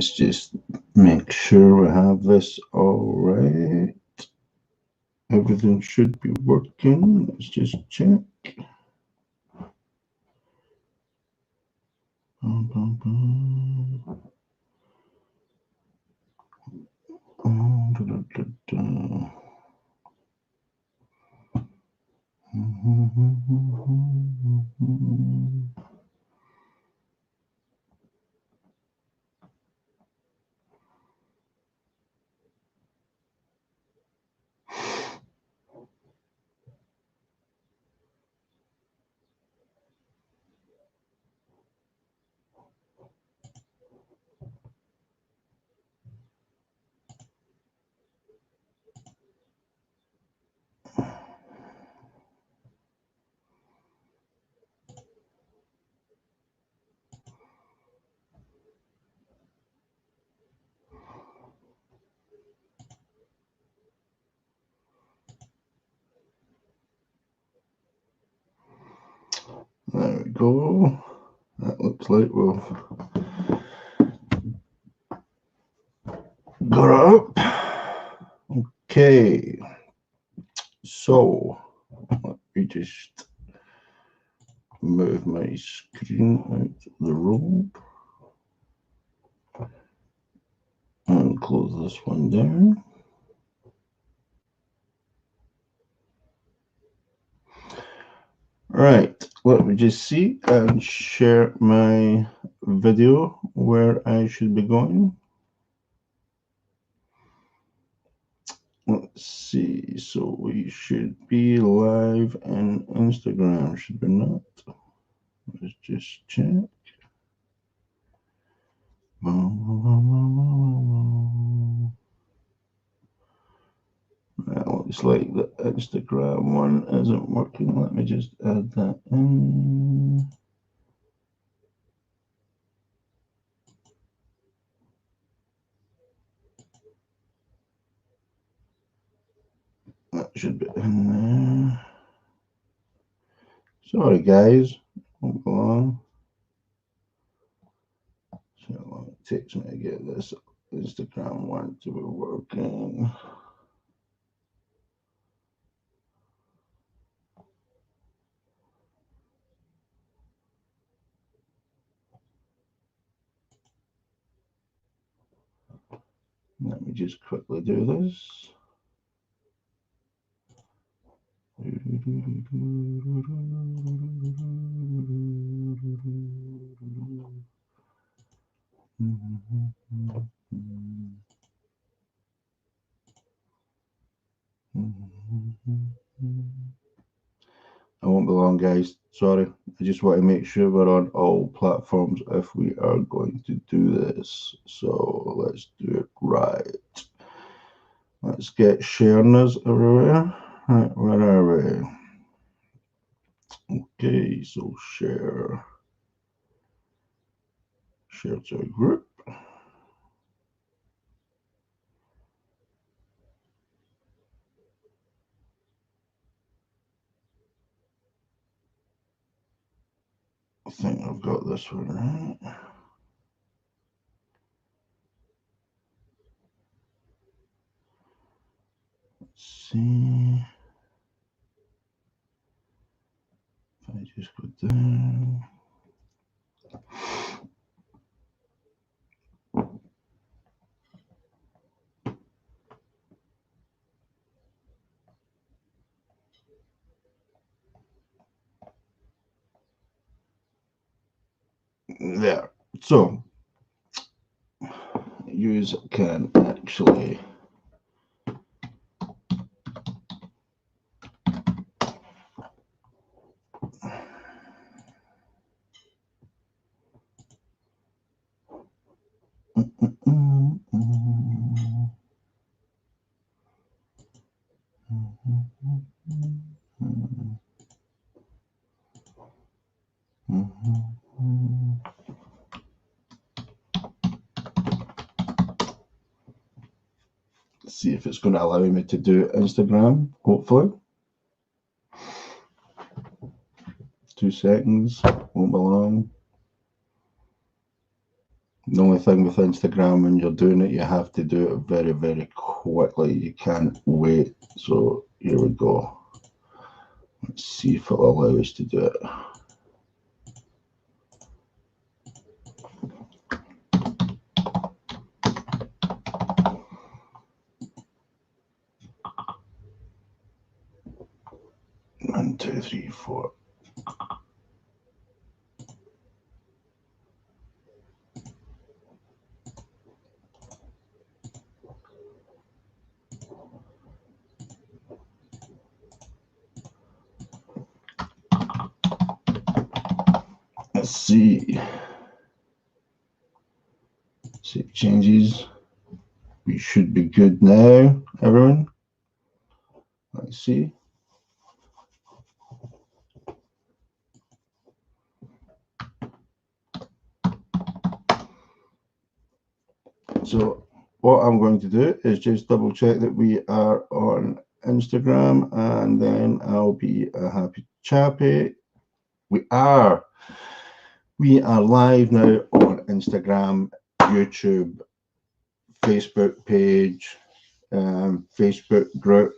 Let's just make sure we have this all right. Everything should be working. Let's just check. There we go. That looks like we've got it up. Okay. So let me just move my screen out of the room and close this one down. Right, let me just see and share my video where I should be going. Let's see, so we should be live in Instagram, should we not? Let's just check. That looks like the Instagram one isn't working. Let me just add that in. That should be in there. Sorry guys, won't go on. So how long it takes me to get this Instagram one to be working. Let me just quickly do this. I won't be long, guys. Sorry. I just want to make sure we're on all platforms if we are going to do this. So let's do it right. Let's get sharing us everywhere. Right, where are we? Okay, so share to a group. I think I've got this one right. Let's see. If I just go down. There. So you can actually see if it's going to allow me to do Instagram, hopefully. 2 seconds, won't be long. The only thing with Instagram, when you're doing it, you have to do it very, very quickly. You can't wait. So here we go. Let's see if it'll allow us to do it. One, two, three, four. Let's see. Save changes. We should be good now, everyone. Let's see. So what I'm going to do is just double check that we are on Instagram, and then I'll be a happy chappy. We are live now on Instagram, YouTube, Facebook page, Facebook group.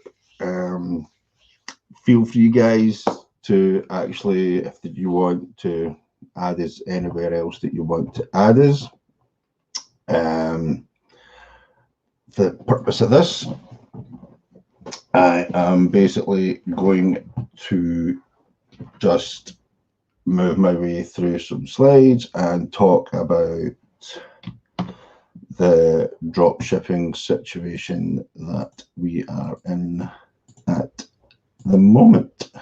Feel free, guys, to actually, if you want to add us anywhere else that you want to add us. For the purpose of this, I am basically going to just move my way through some slides and talk about the drop shipping situation that we are in at the moment.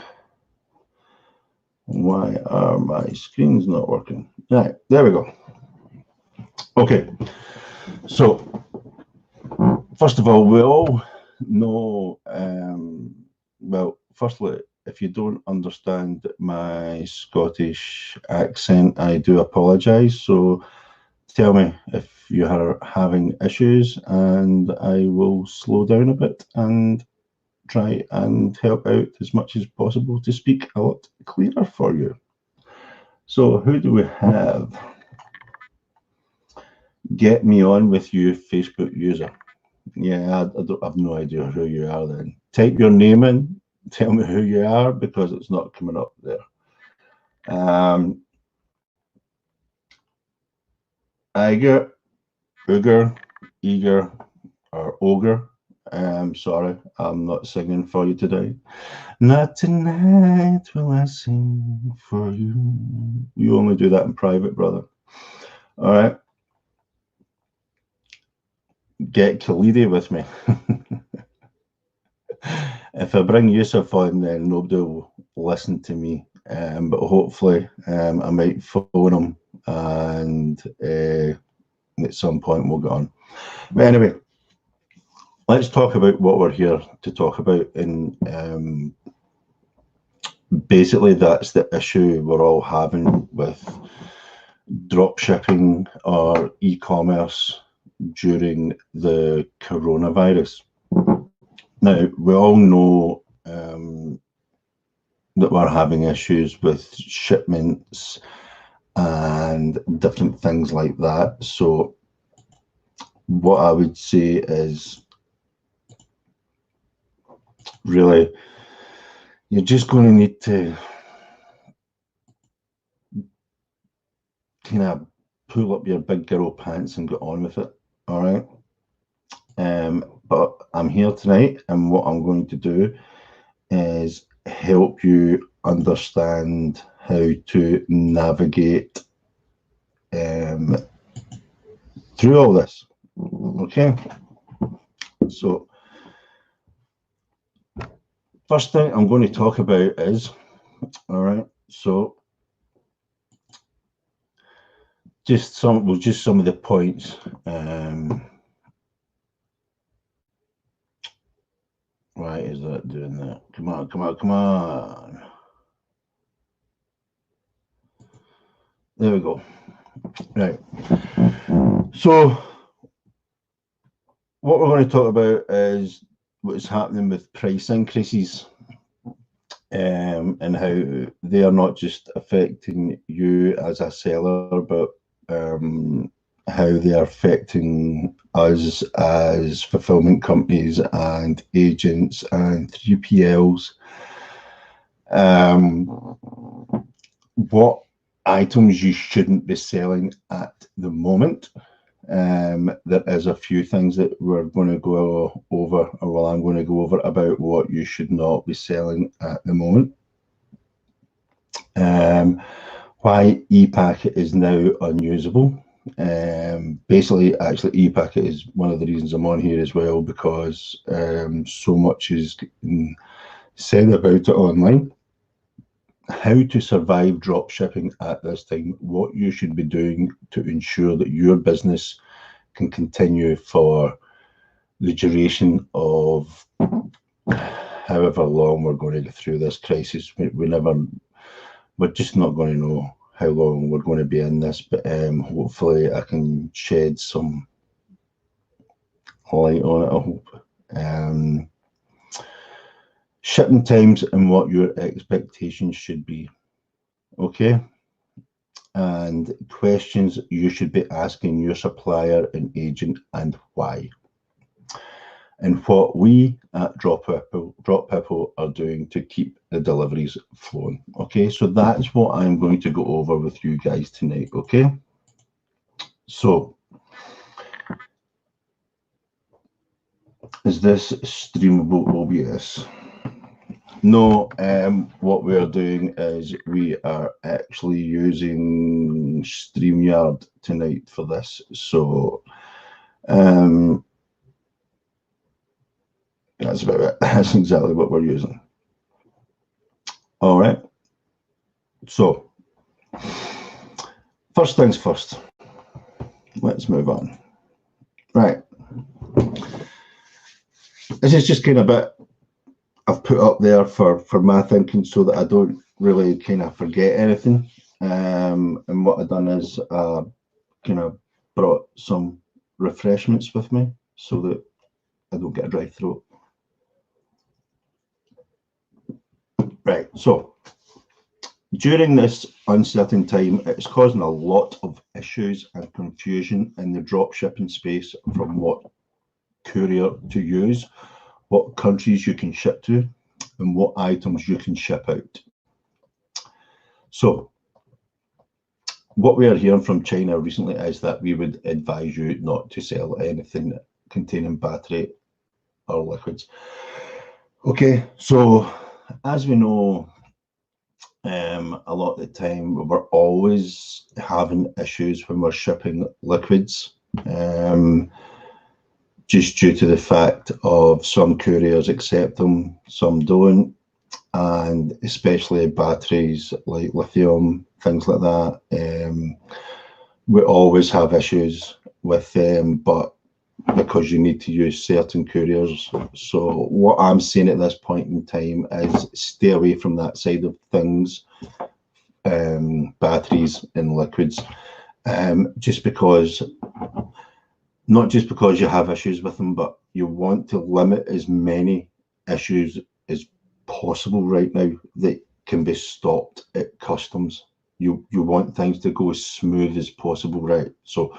Why are my screens not working? Right, there we go. Okay, so first of all, we all know, well, firstly, if you don't understand my Scottish accent, I do apologise. So tell me if you are having issues, and I will slow down a bit and try and help out as much as possible to speak a lot clearer for you. So who do we have? Get me on with you, Facebook user. Yeah, I don't have no idea who you are then. Type your name in, tell me who you are, because it's not coming up there. Iger, Uger, Eager, or Ogre. Sorry, I'm not singing for you today. Not tonight will I sing for you. You only do that in private, brother. All right. Get Khalidi with me. If I bring Yusuf on, then nobody will listen to me. But hopefully, I might phone him, and at some point we'll get on. But anyway, let's talk about what we're here to talk about. And basically, that's the issue we're all having with drop shipping or e-commerce during the coronavirus. Now, we all know that we're having issues with shipments and different things like that. So what I would say is, really, you're just going to need to kind of pull up your big girl pants and get on with it. All right. But I'm here tonight, and what I'm going to do is help you understand how to navigate through all this. Okay. So first thing I'm going to talk about is, all right, so just some of the points. Why is that doing that? Come on, come on, come on. There we go. Right. So what we're going to talk about is what's happening with price increases, and how they are not just affecting you as a seller, but how they are affecting us as fulfillment companies and agents and 3PLs. What items you shouldn't be selling at the moment. There is a few things that we're going to go over, or well, I'm going to go over about what you should not be selling at the moment. Why ePacket is now unusable. Basically, actually, ePacket is one of the reasons I'm on here as well, because so much is said about it online. How to survive drop shipping at this time, what you should be doing to ensure that your business can continue for the duration of however long we're going to get through this crisis. We're just not going to know how long we're going to be in this, but hopefully I can shed some light on it, I hope. Shipping times and what your expectations should be, okay? And questions you should be asking your supplier and agent, and why. And what we at Dropshipping are doing to keep the deliveries flowing. Okay, so that's what I'm going to go over with you guys tonight. Okay, so is this streamable OBS? No, what we are doing is we are actually using StreamYard tonight for this. So that's about it. That's exactly what we're using. All right. So first things first. Let's move on. Right. This is just kind of a bit I've put up there for my thinking, so that I don't really kind of forget anything. And what I've done is kind of brought some refreshments with me so that I don't get a dry throat. Right, so during this uncertain time, it's causing a lot of issues and confusion in the drop shipping space, from what courier to use, what countries you can ship to, and what items you can ship out. So what we are hearing from China recently is that we would advise you not to sell anything containing battery or liquids. Okay, so as we know, a lot of the time we're always having issues when we're shipping liquids, just due to the fact of some couriers accept them, some don't, and especially batteries like lithium, things like that. We always have issues with them, but because you need to use certain couriers. So what I'm saying at this point in time is stay away from that side of things, batteries and liquids, just because, not just because you have issues with them, but you want to limit as many issues as possible right now that can be stopped at customs. You want things to go as smooth as possible, right? So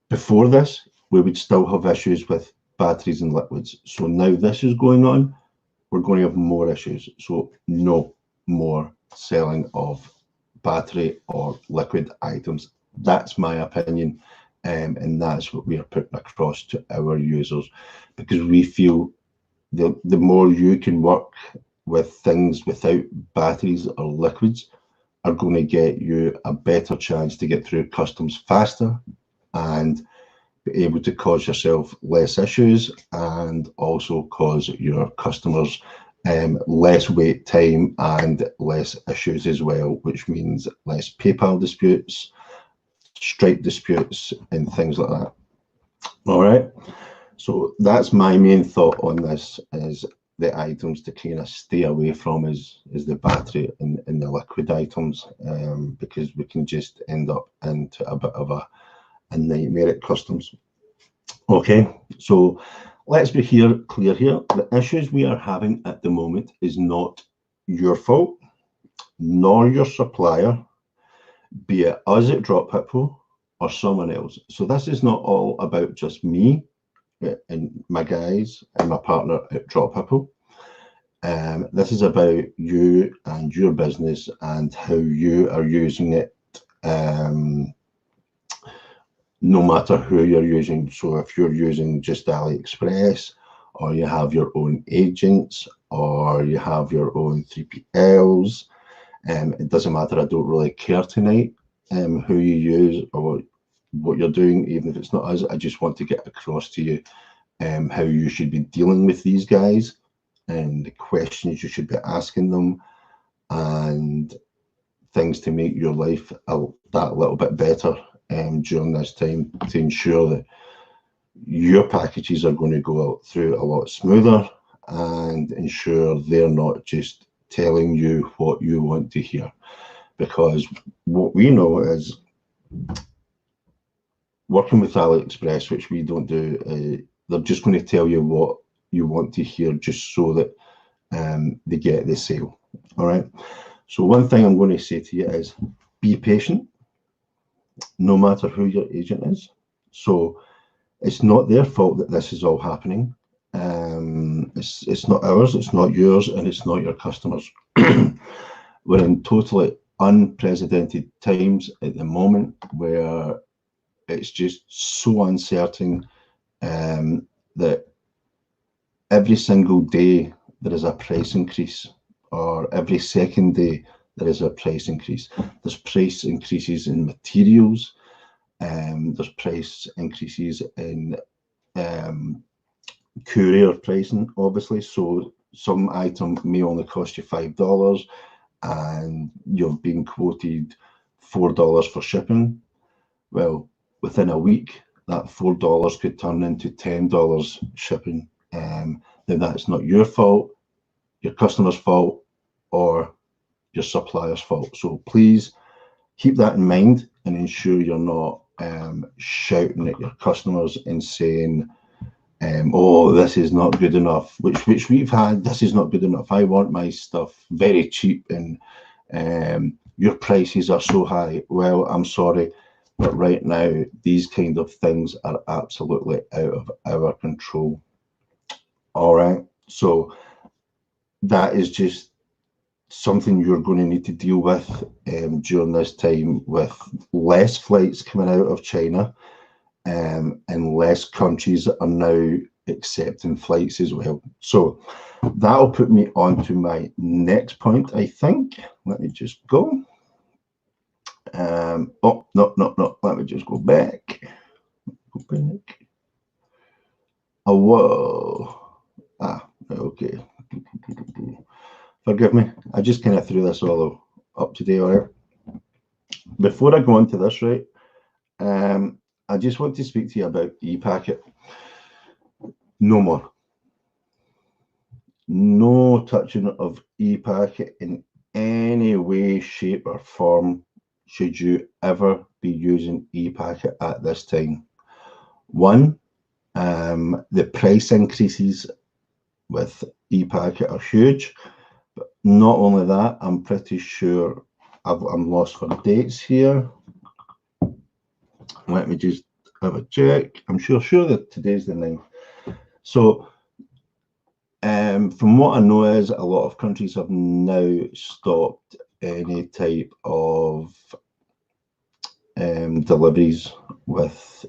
before this, we would still have issues with batteries and liquids. So now this is going on, we're going to have more issues. So no more selling of battery or liquid items. That's my opinion. And that's what we are putting across to our users, because we feel the more you can work with things without batteries or liquids are going to get you a better chance to get through customs faster and be able to cause yourself less issues, and also cause your customers less wait time and less issues as well, which means less PayPal disputes, Stripe disputes, and things like that. All right, so that's my main thought on this, is the items to kind of stay away from is the battery and the liquid items, because we can just end up into a bit of a nightmare at customs. Okay, so let's be clear here. The issues we are having at the moment is not your fault, nor your supplier, be it us at Dropshipping or someone else. So this is not all about just me and my guys and my partner at Dropshipping. This is about you and your business and how you are using it, no matter who you're using. So if you're using just AliExpress, or you have your own agents, or you have your own 3PLs, it doesn't matter. I don't really care tonight who you use or what you're doing, even if it's not us. I just want to get across to you how you should be dealing with these guys and the questions you should be asking them, and things to make your life that little bit better during this time, to ensure that your packages are going to go out through a lot smoother, and ensure they're not just telling you what you want to hear. Because what we know is, working with AliExpress, which we don't do, they're just going to tell you what you want to hear just so that they get the sale. All right. So one thing I'm going to say to you is, be patient, no matter who your agent is. So it's not their fault that this is all happening. It's not ours, it's not yours, and it's not your customers. We're in totally unprecedented times at the moment, where it's just so uncertain, that every single day there is a price increase, or every second day there is a price increase. There's price increases in materials, there's price increases in courier pricing, obviously. So some item may only cost you $5, and you've been quoted $4 for shipping. Well, within a week, that $4 could turn into $10 shipping. Then that's not your fault, your customer's fault, or your supplier's fault. So please keep that in mind, and ensure you're not shouting at your customers and saying, oh, this is not good enough, which we've had. This is not good enough. I want my stuff very cheap, and your prices are so high. Well, I'm sorry, but right now these kind of things are absolutely out of our control. All right. So that is just something you're going to need to deal with during this time, with less flights coming out of China, and less countries are now accepting flights as well. So that'll put me on to my next point, I think. Let me just go. Oh, no. Let me just go back. Go back. Oh, whoa. Okay. Forgive me. I just kind of threw this all up today, all right? Before I go on to this, right, I just want to speak to you about ePacket. No more. No touching of ePacket in any way, shape, or form should you ever be using ePacket at this time. One, the price increases with ePacket are huge. But not only that, I'm pretty sure I'm lost for dates here. Let me just have a check. I'm sure that today's the 9th. So from what I know is, a lot of countries have now stopped any type of deliveries with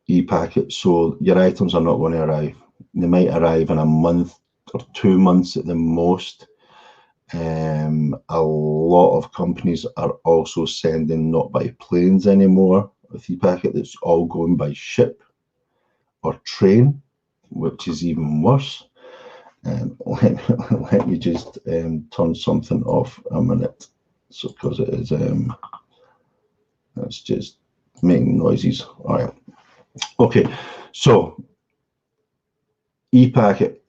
ePacket. So your items are not going to arrive. They might arrive in a month or 2 months at the most. A lot of companies are also sending not by planes anymore with ePacket. It's all going by ship or train, which is even worse. Let me just turn something off a minute, so because it is it's just making noises. All right. Okay. So ePacket,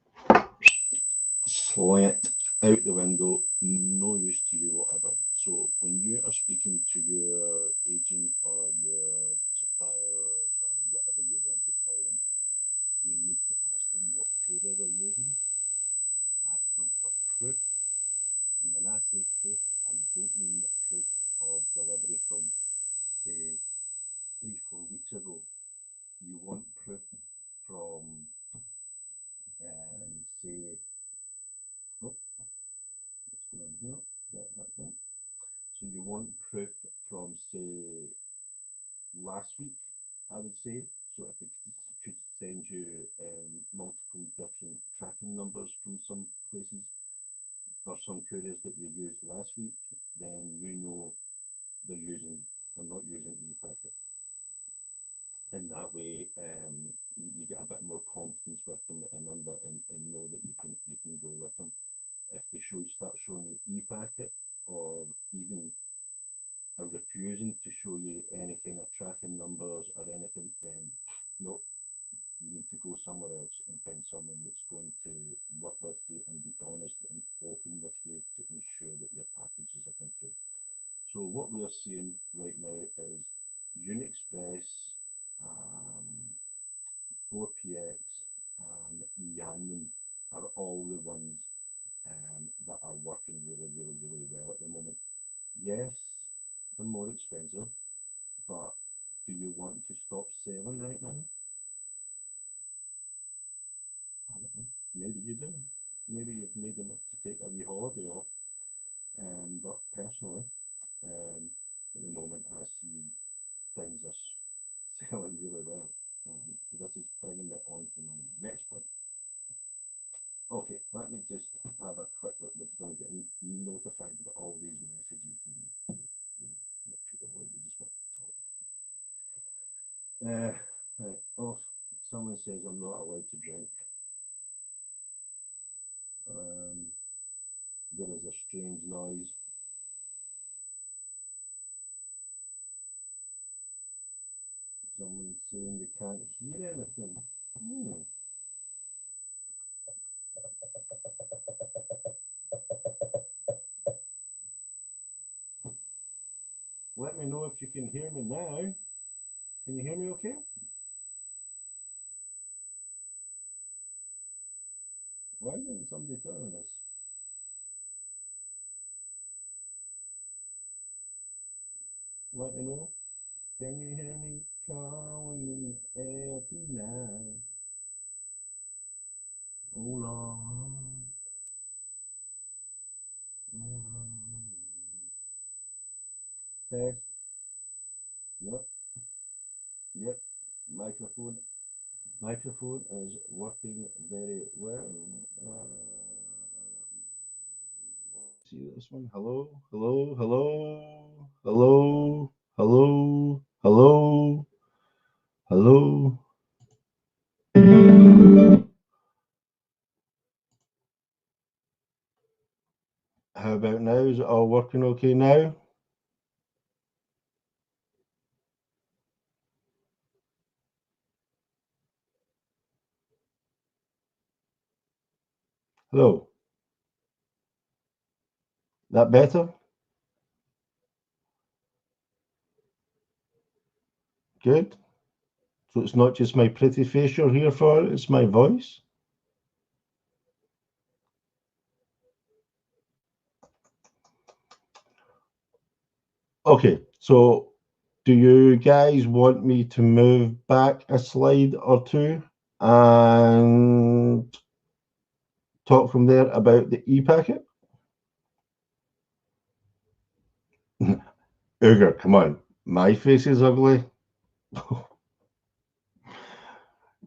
slant out the window, no use to you whatever. So when you are speaking to your agent or your suppliers or whatever you want to call them, you need to ask them what courier they're using. Ask them for proof. And when I say proof, I don't mean proof of delivery from say 3-4 proof from, say, last week, I would say. So if it could send you multiple different tracking numbers from some places or some couriers that you used last week, then you know they're not using ePacket. In that way, you get a bit more confidence with them and know that you can go with them. If they start showing you ePacket or even are refusing to show you any kind of tracking numbers or anything, then no, you need to go somewhere else and find someone that's going to work with you and be honest and open with you to ensure that your packages are going through. So what we are seeing right now is Unixpress, um, 4PX, and Yanman are all the ones that are working really, really, really well at the moment. Yes, they're more expensive, but do you want to stop selling right now? I don't know. Maybe you do. Maybe you've made enough to take a wee holiday off. But personally, at the moment, I see things are selling really well. So this is bringing me on to my next point. Okay, let me just have a quick look because I'm getting notified about all these messages and people who just want to talk. Right. Oh, someone says I'm not allowed to drink. Um, there is a strange noise. Someone's saying they can't hear anything. Hmm. Let me know if you can hear me now. Can you hear me okay? Why didn't somebody tell me this? Let me know. Can you hear me calling in the air tonight? Hold on. Hold on. Test. Yep. Yep. Microphone. Microphone is working very well. See this one? Hello, hello, hello, hello, hello, hello, hello. How about now? Is it all working okay now? Hello. That better? Good. So it's not just my pretty face you're here for, it's my voice. Okay, so do you guys want me to move back a slide or two and talk from there about the e-packet? Uger, come on. My face is ugly.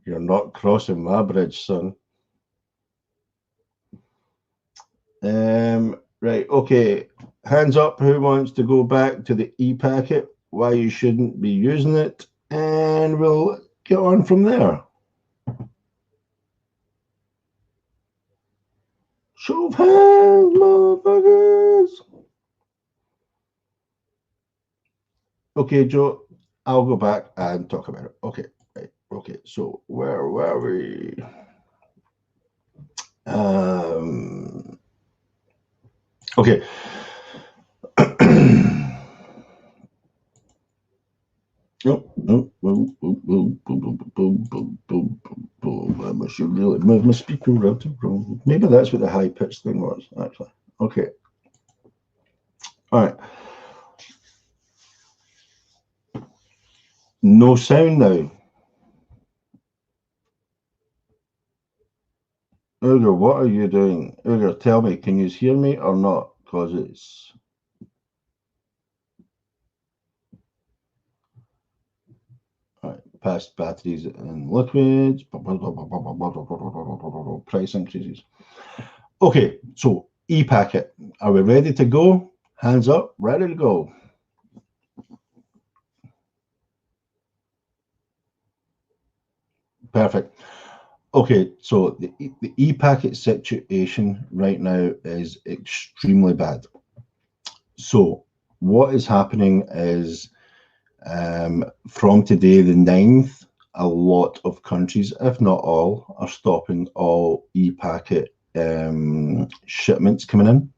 You're not crossing my bridge, son. Right, okay. Hands up who wants to go back to the e-packet, why you shouldn't be using it, and we'll get on from there. Show of hands, motherfuckers. Okay, Joe, I'll go back and talk about it. Okay, right. Okay, so where were we? Okay. Oh, oh, oh, oh, oh, oh, oh, oh, oh, I should really move my speaker around. Maybe that's what the high pitch thing was, actually. Okay. All right. No sound now. Uger, what are you doing? Uger, tell me, can you hear me or not? Because it's past batteries and liquids, price increases. Okay, so e-packet, are we ready to go? Hands up, ready to go. Perfect. Okay, so the e-packet situation right now is extremely bad. So what is happening is from today, the 9th, a lot of countries, if not all, are stopping all e-packet shipments coming in.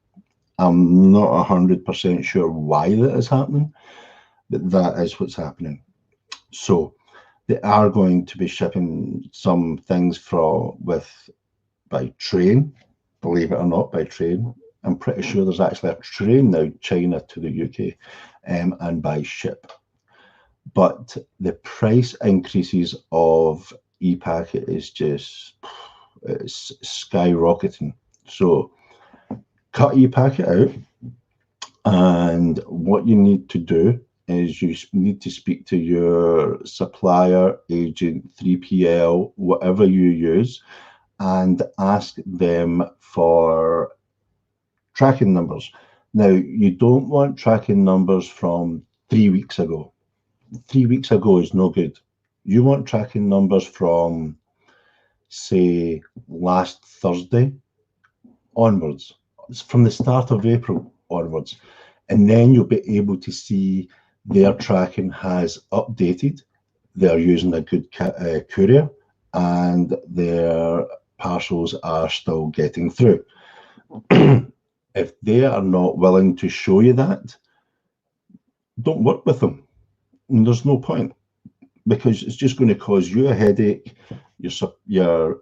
I'm not 100% sure why that is happening, but that is what's happening. So they are going to be shipping some things by train, believe it or not, by train. I'm pretty sure there's actually a train now, China to the UK, and by ship. But the price increases of e-packet is just, it's skyrocketing. So cut e-packet out, and what you need to do is you need to speak to your supplier, agent, 3PL, whatever you use, and ask them for tracking numbers. Now, you don't want tracking numbers from 3 weeks ago. 3 weeks ago is no good. You want tracking numbers from, say, last Thursday onwards, from the start of April onwards. And then you'll be able to see their tracking has updated. They're using a good courier, and their parcels are still getting through. If they are not willing to show you that, don't work with them. And there's no point, because it's just going to cause you a headache, your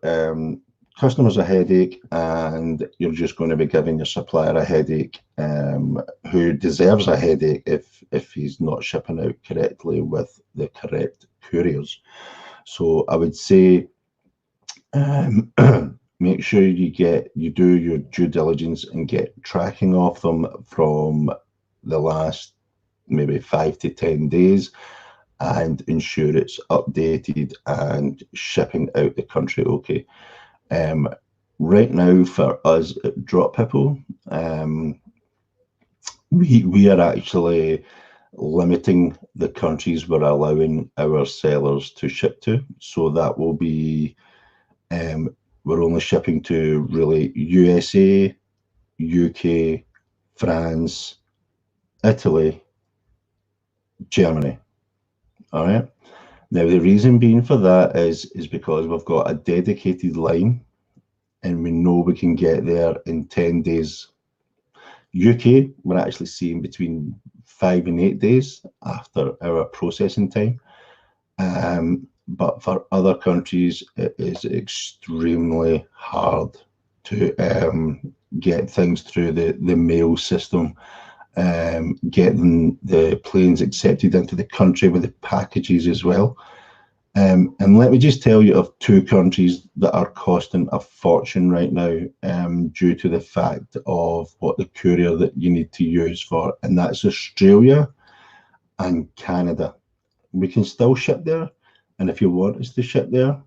customers a headache, and you're just going to be giving your supplier a headache, who deserves a headache if he's not shipping out correctly with the correct couriers. So I would say make sure you do your due diligence and get tracking off them from the last maybe 5 to 10 days, and ensure it's updated and shipping out the country okay. Right now for us at Dropshipping, we are actually limiting the countries we're allowing our sellers to ship to. So that will be, we're only shipping to really USA, UK, France, Italy, Germany. All right. Now, the reason being for that is because we've got a dedicated line, and we know we can get there in 10 days. UK, we're actually seeing between 5 and 8 days after our processing time. But for other countries, it is extremely hard to get things through the mail system, getting the planes accepted into the country with the packages as well. And let me just tell you of 2 countries that are costing a fortune right now, due to the fact of what the courier that you need to use for, and that's Australia and Canada. We can still ship there, and if you want us to ship there,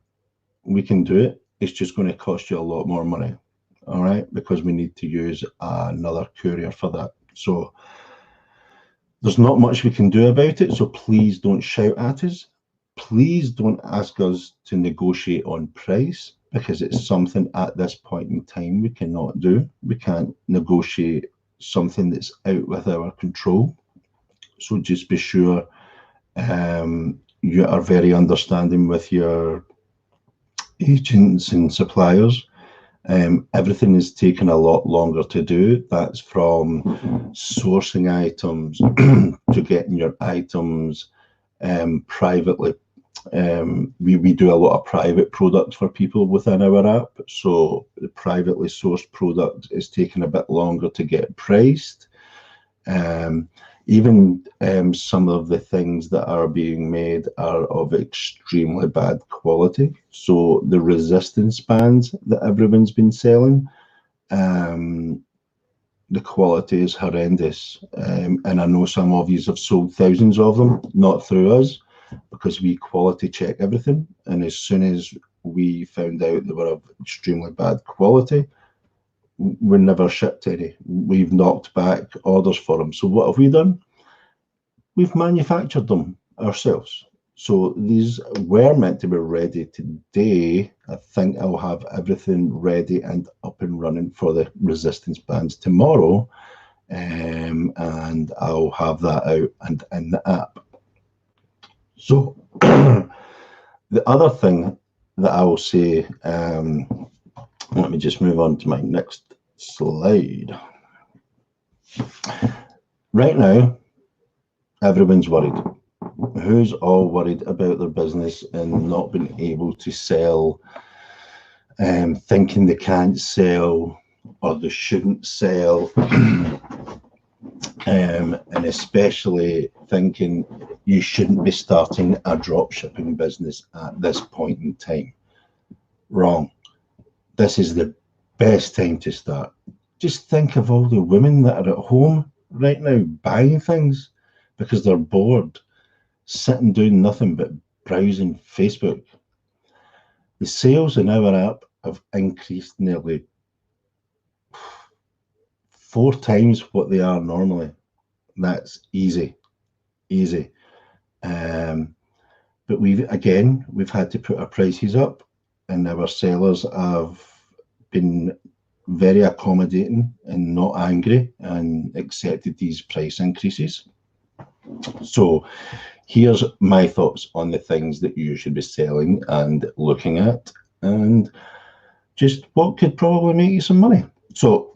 we can do it. It's just going to cost you a lot more money, all right, because we need to use another courier for that. So there's not much we can do about it, so please don't shout at us. Please don't ask us to negotiate on price, because it's something at this point in time we cannot do. We can't negotiate something that's out with our control. So just be sure you are very understanding with your agents and suppliers. Everything is taking a lot longer to do. That's from sourcing items to getting your items privately. We do a lot of private products for people within our app, so the privately sourced product is taking a bit longer to get priced. Even some of the things that are being made are of extremely bad quality. So the resistance bands that everyone's been selling, the quality is horrendous. And I know some of you have sold thousands of them, not through us, because we quality check everything. And as soon as we found out they were of extremely bad quality, we never shipped any. We've knocked back orders for them. So what have we done? We've manufactured them ourselves. So these were meant to be ready today. I think I'll have everything ready and up and running for the resistance bands tomorrow. And I'll have that out and in the app. So the other thing that I will say, let me just move on to my next slide. Right now, everyone's worried. Who's all worried about their business and not being able to sell, thinking they can't sell or they shouldn't sell, and especially thinking you shouldn't be starting a drop shipping business at this point in time? Wrong. This is the best time to start. Just think of all the women that are at home right now buying things because they're bored, sitting doing nothing but browsing Facebook. The sales in our app have increased nearly 4 times what they are normally. That's easy. But we've had to put our prices up, and our sellers have been very accommodating and not angry and accepted these price increases. So here's my thoughts on the things that you should be selling and looking at, and just what could probably make you some money. So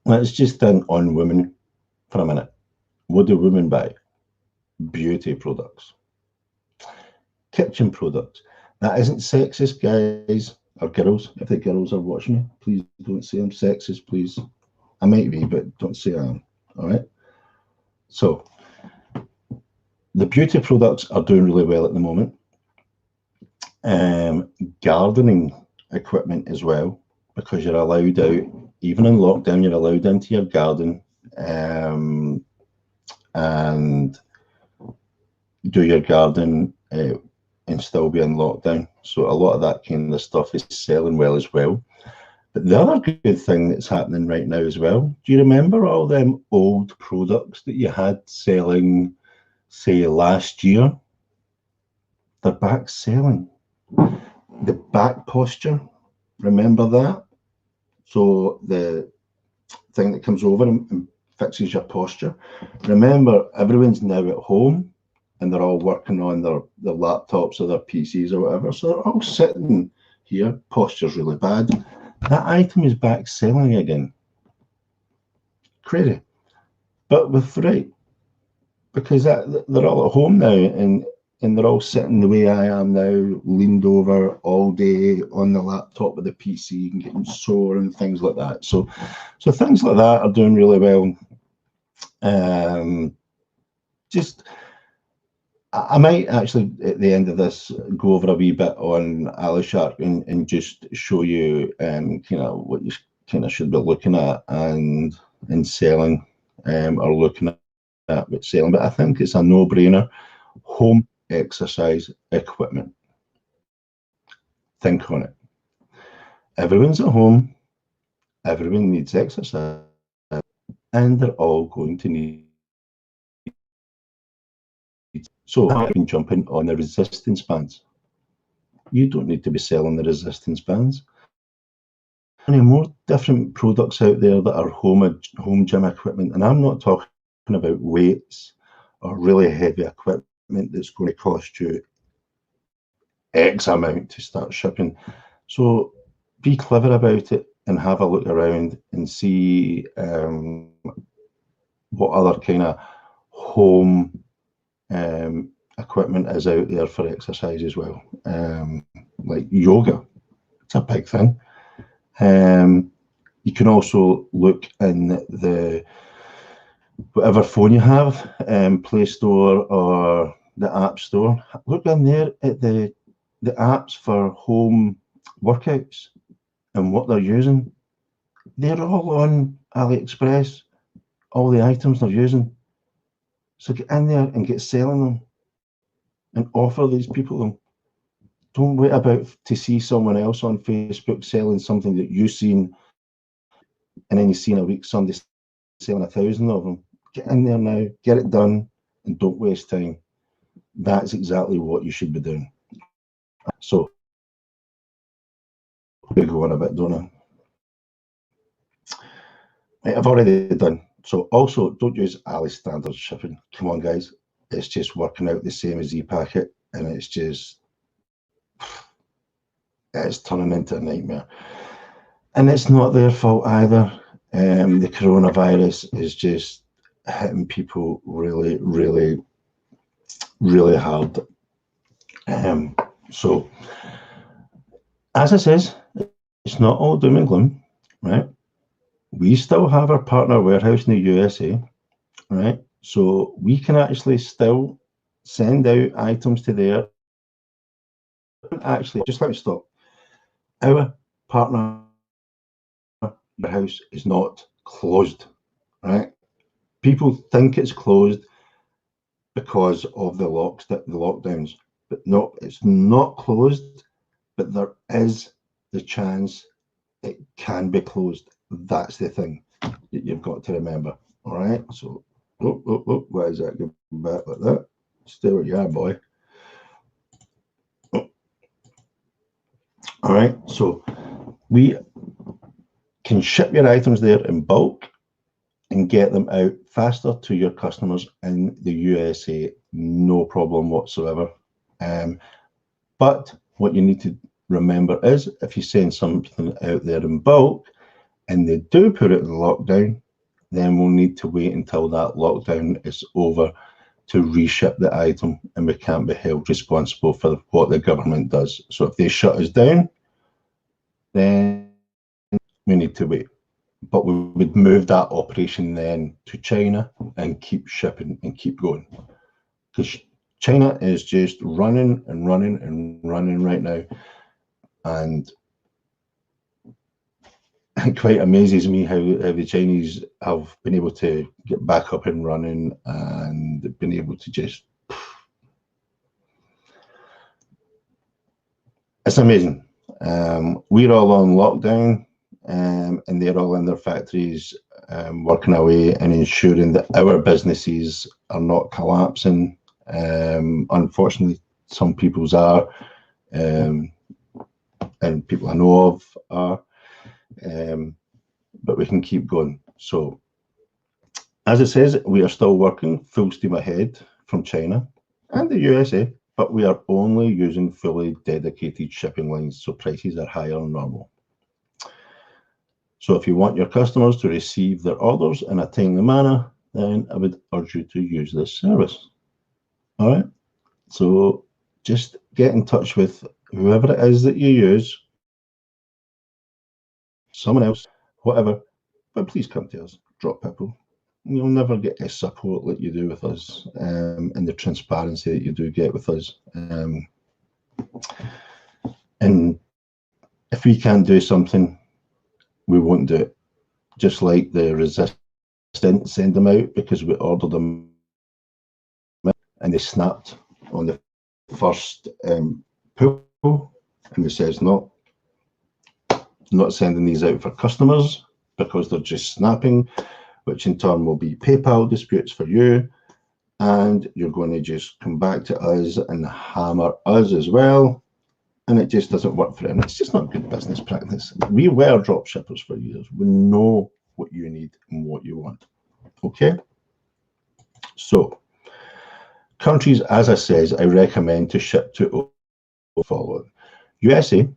let's just think on women for a minute. What do women buy? Beauty products, kitchen products. That isn't sexist, guys, or girls. If the girls are watching me, please don't say I'm sexist, please. I might be, but don't say I am. All right. So the beauty products are doing really well at the moment. Gardening equipment as well, because you're allowed out, even in lockdown, you're allowed into your garden and do your garden and still be in lockdown. So a lot of that kind of stuff is selling well as well. But the other good thing that's happening right now as well, do you remember all them old products that you had selling, say, last year? They're back selling. The back posture, remember that? So the thing that comes over and fixes your posture. Remember, everyone's now at home and they're all working on their laptops or their PCs or whatever. So they're all sitting here, posture's really bad. That item is back selling again. Crazy. But with the right, because they're all at home now and they're all sitting the way I am now, leaned over all day on the laptop with the PC and getting sore and things like that. So things like that are doing really well. I might actually, at the end of this, go over a wee bit on Alishark and just show you kind of what you kind of should be looking at and selling or looking at with selling. But I think it's a no-brainer. Home exercise equipment. Think on it. Everyone's at home. Everyone needs exercise. And they're all going to need. So I've been jumping on the resistance bands. You don't need to be selling the resistance bands. Many more different products out there that are home gym equipment, and I'm not talking about weights or really heavy equipment that's going to cost you X amount to start shipping. So be clever about it and have a look around and see what other kind of home equipment is out there for exercise as well. Like yoga, it's a big thing. You can also look in the whatever phone you have, Play Store or the App Store. Look in there at the apps for home workouts and what they're using. They're all on AliExpress, all the items they're using. So get in there and get selling them. and offer these people them. Don't wait about to see someone else on Facebook selling something that you've seen, and then you see in a week somebody selling 1,000 of them. Get in there now, get it done, and don't waste time. That's exactly what you should be doing. So, we go on a bit, don't I? Right, I've already done. So also, don't use Ali standard shipping. Come on, guys. It's just working out the same as ePacket, and it's turning into a nightmare. And it's not their fault either. The coronavirus is just hitting people really, really, really hard. So, as I says, it's not all doom and gloom, right? We still have our partner warehouse in the USA, right? So we can actually still send out items to there. Actually, just let me stop. Our partner warehouse is not closed, right? People think it's closed because of the lockdowns, but no, it's not closed, but there is the chance it can be closed. That's the thing that you've got to remember. All right, so why is that? Go back like that. Stay where you are, boy. All right, so we can ship your items there in bulk and get them out faster to your customers in the USA, no problem whatsoever. But what you need to remember is if you send something out there in bulk and they do put it in lockdown, then we'll need to wait until that lockdown is over to reship the item, and we can't be held responsible for what the government does. So if they shut us down, then we need to wait. But we would move that operation then to China and keep shipping and keep going. Because China is just running and running and running right now. And it quite amazes me how the Chinese have been able to get back up and running and been able to just... It's amazing. We're all on lockdown, and they're all in their factories working away and ensuring that our businesses are not collapsing. Unfortunately, some people's are, and people I know of are, but we can keep going. So, as it says, we are still working full steam ahead from China and the USA, but we are only using fully dedicated shipping lines, so prices are higher than normal. So if you want your customers to receive their orders in a timely manner, then I would urge you to use this service. All right, so just get in touch with whoever it is that you use, someone else, whatever, but please come to us, Drop People. You'll never get the support that you do with us, and the transparency that you do get with us. And if we can't do something, we won't do it. Just like the resistance send them out because we ordered them and they snapped on the first pull, and they says no, not sending these out for customers because they're just snapping, which in turn will be PayPal disputes for you, and you're going to just come back to us and hammer us as well, and it just doesn't work for them. It's just not good business practice. We were drop shippers for years. We know what you need and what you want. Okay, so countries, as I says, I recommend to ship to following: USA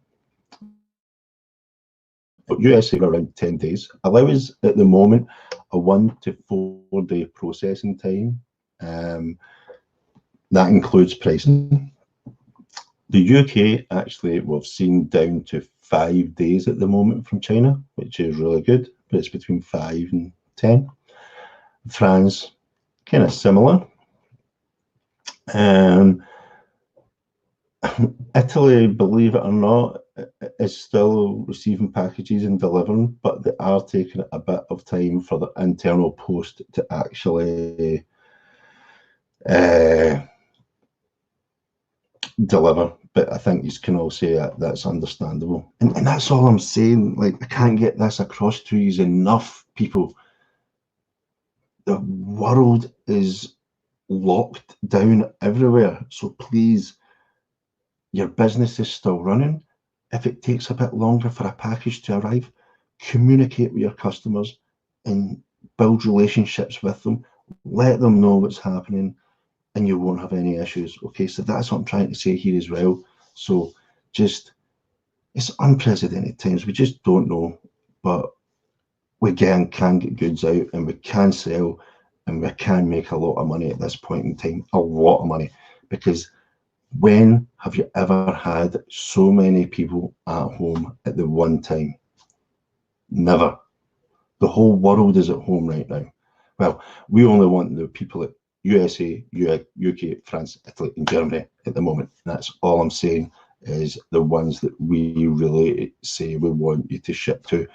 around 10 days, allows at the moment a 1 to 4 day processing time. That includes pricing. The UK actually we've seen down to 5 days at the moment from China, which is really good, but it's between 5 and 10. France, kind of similar. Italy, believe it or not, is still receiving packages and delivering, but they are taking a bit of time for the internal post to actually deliver. But I think you can all say that's understandable. And that's all I'm saying. Like, I can't get this across to you enough, people. The world is locked down everywhere. So please, your business is still running. If it takes a bit longer for a package to arrive, communicate with your customers and build relationships with them. Let them know what's happening and you won't have any issues. Okay, so that's what I'm trying to say here as well. So just, it's unprecedented times. We just don't know, but we can get goods out and we can sell and we can make a lot of money at this point in time, a lot of money, because when have you ever had so many people at home at the one time? Never. The whole world is at home right now. Well, we only want the people at USA, UK, France, Italy, and Germany at the moment. That's all I'm saying, is the ones that we really say we want you to ship to,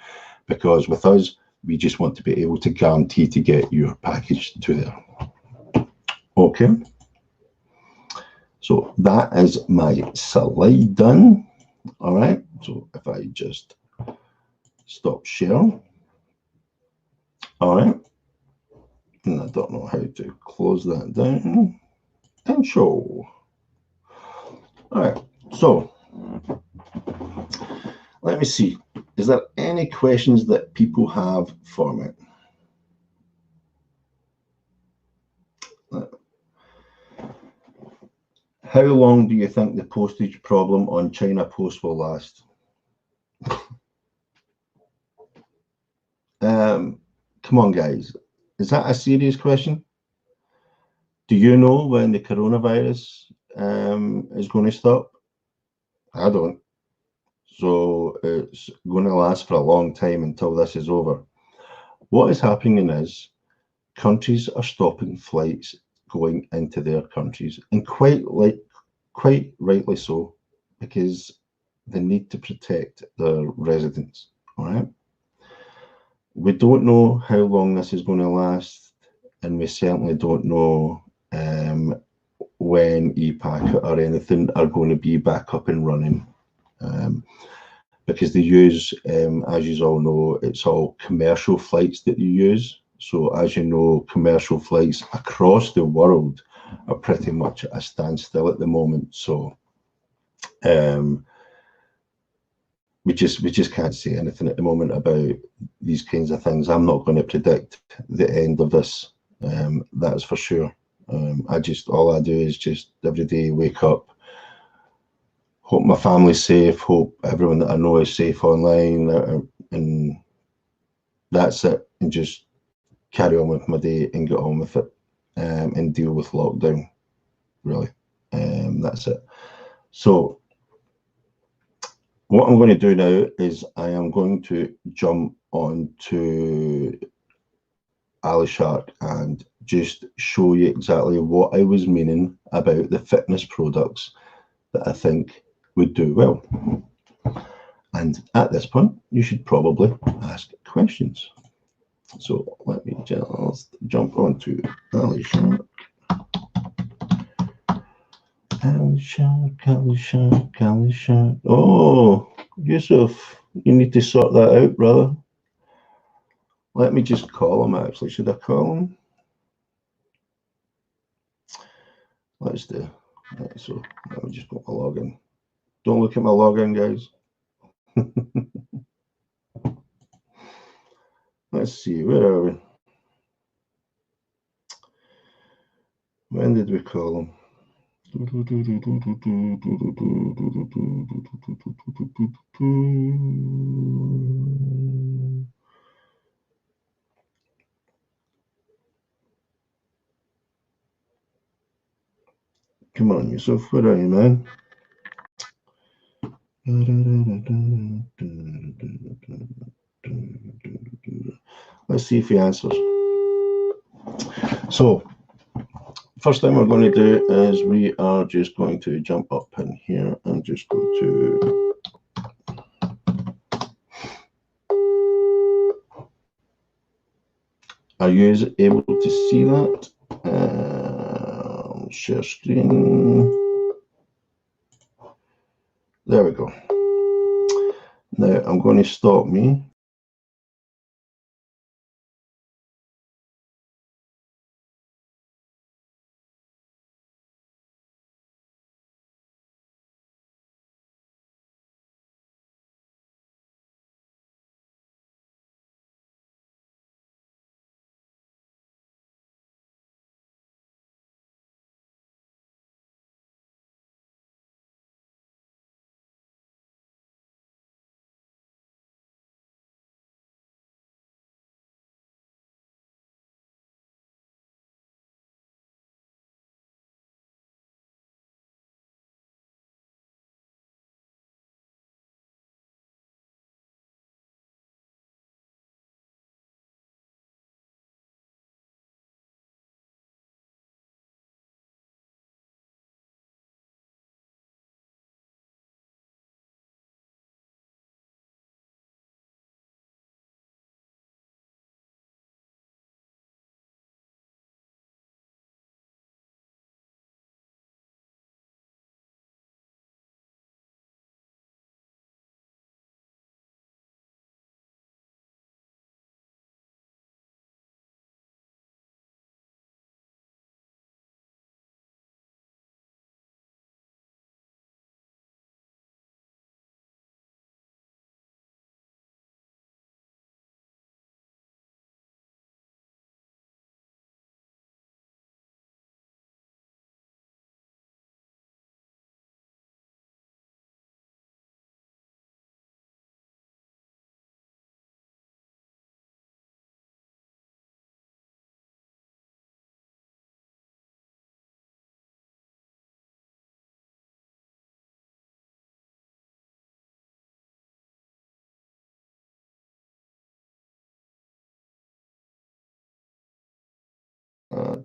because with us, we just want to be able to guarantee to get your package to there. Okay. So that is my slide done. All right. So if I just stop sharing. All right. And I don't know how to close that down and show. All right. So let me see. Is there any questions that people have for me? How long do you think the postage problem on China Post will last? Come on, guys. Is that a serious question? Do you know when the coronavirus is going to stop? I don't. So it's going to last for a long time until this is over. What is happening is countries are stopping flights going into their countries, and quite rightly so, because they need to protect their residents. All right. We don't know how long this is going to last, and we certainly don't know when ePacket or anything are going to be back up and running, because they use, as you all know, it's all commercial flights that you use. So as you know, commercial flights across the world are pretty much at a standstill at the moment. So we just can't say anything at the moment about these kinds of things. I'm not going to predict the end of this. That's for sure. All I do is just every day wake up, hope my family's safe, hope everyone that I know is safe online, and that's it. And just carry on with my day and get on with it, and deal with lockdown, really. That's it. So what I'm going to do now is I am going to jump on to Alishark and just show you exactly what I was meaning about the fitness products that I think would do well. And at this point, you should probably ask questions. So let me just jump on to Alishark. Alishark. Oh, Yusuf, you need to sort that out, brother. Let me just call him, actually. Should I call him? Let's do. Right, so let me just put my login. Don't look at my login, guys. Let's see, where are we? When did we call him? Come on, Yusuf, where are you, man? Let's see if he answers. So, first thing we're going to do is we are just going to jump up in here and just go to are you able to see that? Share screen. There we go. Now I'm going to stop me.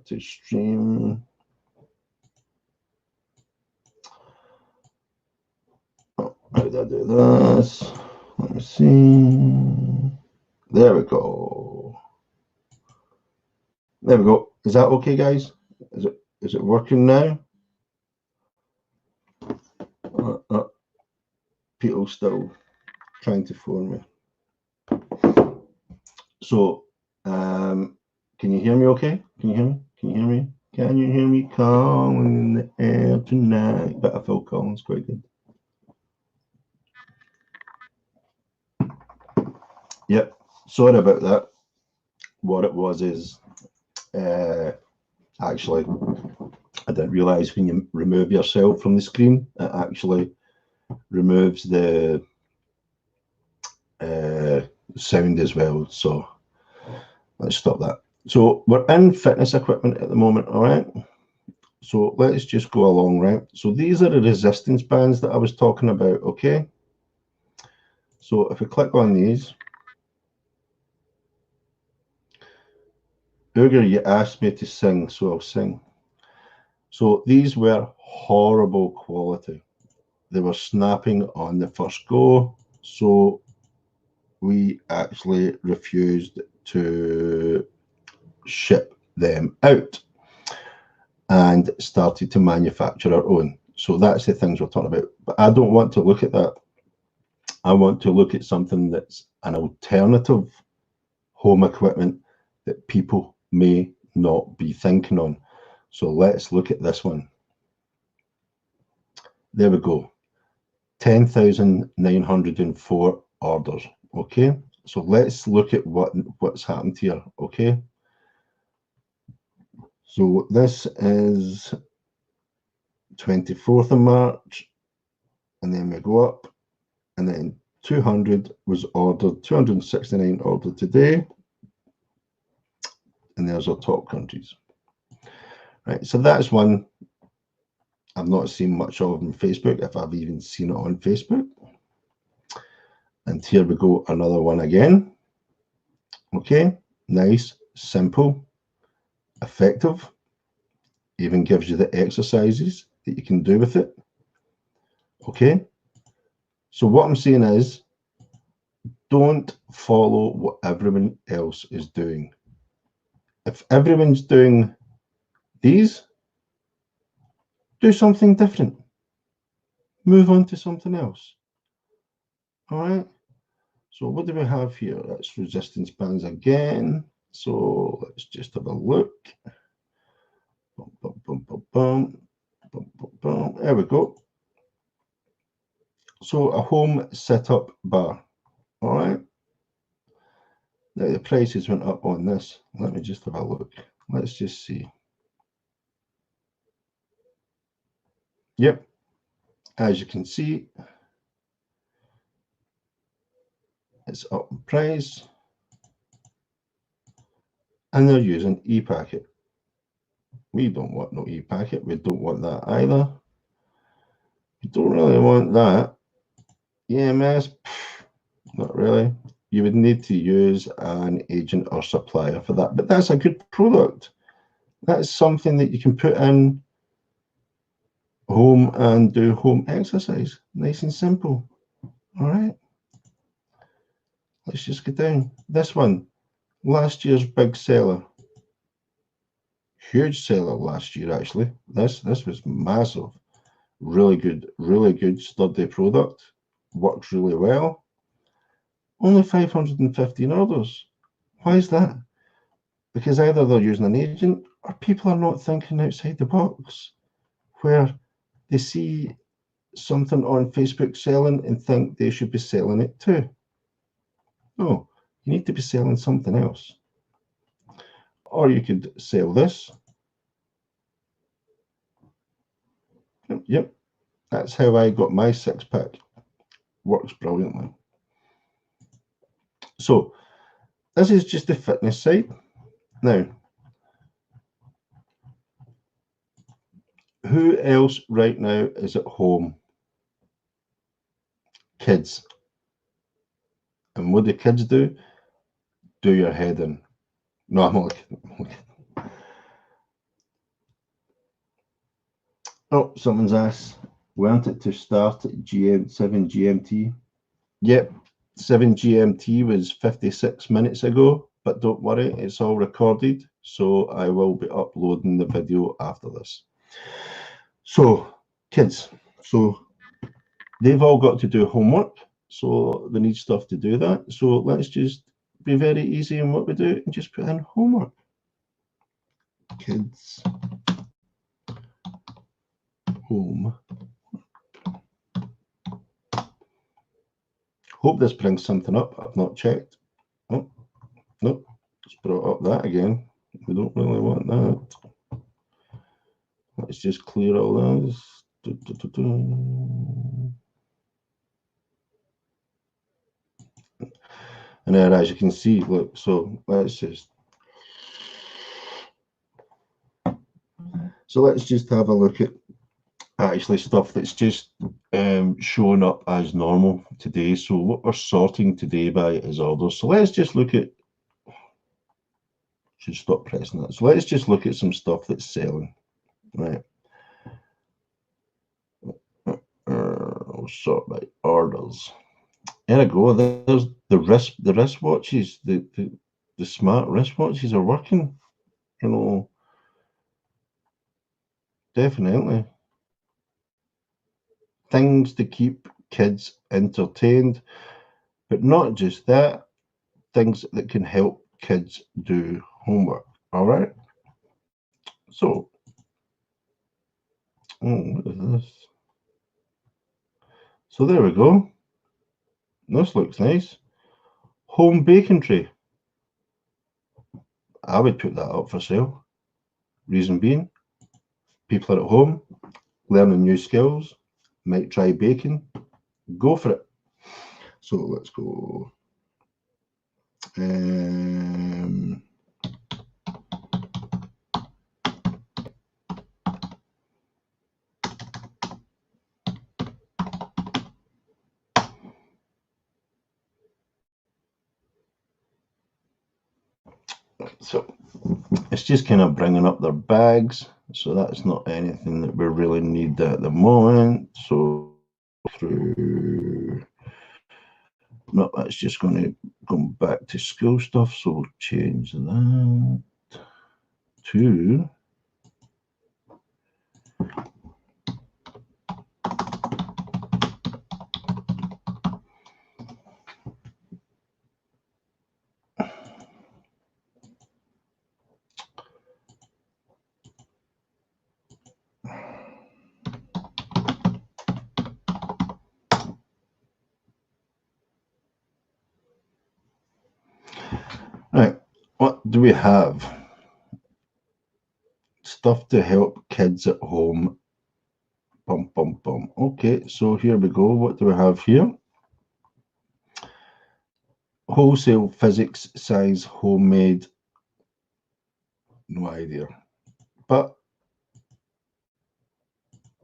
To stream. Oh, how did I do this? Let me see. There we go. There we go. Is that okay, guys? Is it working now? People still trying to phone me. So, can you hear me okay? Can you hear me? Can you hear me? Can you hear me calling in the air tonight? Bit of Phil Collins, quite good. Yep, sorry about that. What it was is, actually, I didn't realise when you remove yourself from the screen, it actually removes the sound as well. So let's stop that. So we're in fitness equipment at the moment, all right? So let's just go along, right? So these are the resistance bands that I was talking about, okay? So if we click on these, Booger, you asked me to sing, so I'll sing. So these were horrible quality. They were snapping on the first go, so we actually refused to ship them out and started to manufacture our own. So that's the things we're talking about. But I don't want to look at that. I want to look at something that's an alternative home equipment that people may not be thinking on. So let's look at this one. There we go. 10,904 orders. Okay. So let's look at what's happened here. Okay. So this is 24th of March, and then we go up, and then 200 was ordered, 269 ordered today, and there's our top countries. Right, so that's one I've not seen much of on Facebook, if I've even seen it on Facebook. And here we go, another one again. Okay, nice, simple, effective. Even gives you the exercises that you can do with it. Okay, so what I'm saying is, don't follow what everyone else is doing. If everyone's doing these, do something different. move on to something else. All right. So what do we have here? That's resistance bands again. So let's just have a look. Boom, boom, boom, boom, boom, boom, boom, boom. There we go. So a home setup bar. All right. Now the prices went up on this. Let me just have a look. Let's just see. Yep. As you can see, it's up in price. And they're using e-packet. We don't want no e-packet. We don't want that either. We don't really want that. EMS, not really. You would need to use an agent or supplier for that. But that's a good product. That's something that you can put in home and do home exercise. Nice and simple. All right. Let's just get down. This one, last year's big seller. Huge seller last year, actually. This was massive. Really good sturdy product. Works really well. Only 515 orders. Why is that? Because either they're using an agent or people are not thinking outside the box, where they see something on Facebook selling and think they should be selling it too. No, you need to be selling something else. Or you could sell this. Yep, that's how I got my 6-pack. Works brilliantly. So this is just the fitness side. Now, who else right now is at home? Kids. And what do kids do? Do your head in. No, I'm only kidding. Oh, someone's asked, weren't it to start at 7 GMT? Yep, 7 GMT was 56 minutes ago, but don't worry, it's all recorded, so I will be uploading the video after this. So, kids, so they've all got to do homework, so they need stuff to do that. So let's just be very easy in what we do and just put in homework. Kids home. Hope this brings something up. I've not checked. Oh, nope. It's brought up that again. We don't really want that. Let's just clear all those. And there, as you can see, look, so let's just have a look at actually stuff that's just showing up as normal today. So what we're sorting today by is orders. So let's just look at, should stop pressing that. So let's just look at some stuff that's selling, right? I'll sort by orders. There I go. There's the wristwatches, the smart wristwatches are working, you know, definitely. Things to keep kids entertained, but not just that, things that can help kids do homework. All right. So, what is this? So there we go. This looks nice. Home baking tray. I would put that up for sale. Reason being, people are at home, learning new skills, might try baking. Go for it. So let's go. So it's just kind of bringing up their bags. So that's not anything that we really need at the moment. So through, no, that's just going to go back to school stuff. So we'll change that to do we have? Stuff to help kids at home. Bum, bum, bum. Okay, so here we go. What do we have here? Wholesale physics size homemade. No idea. But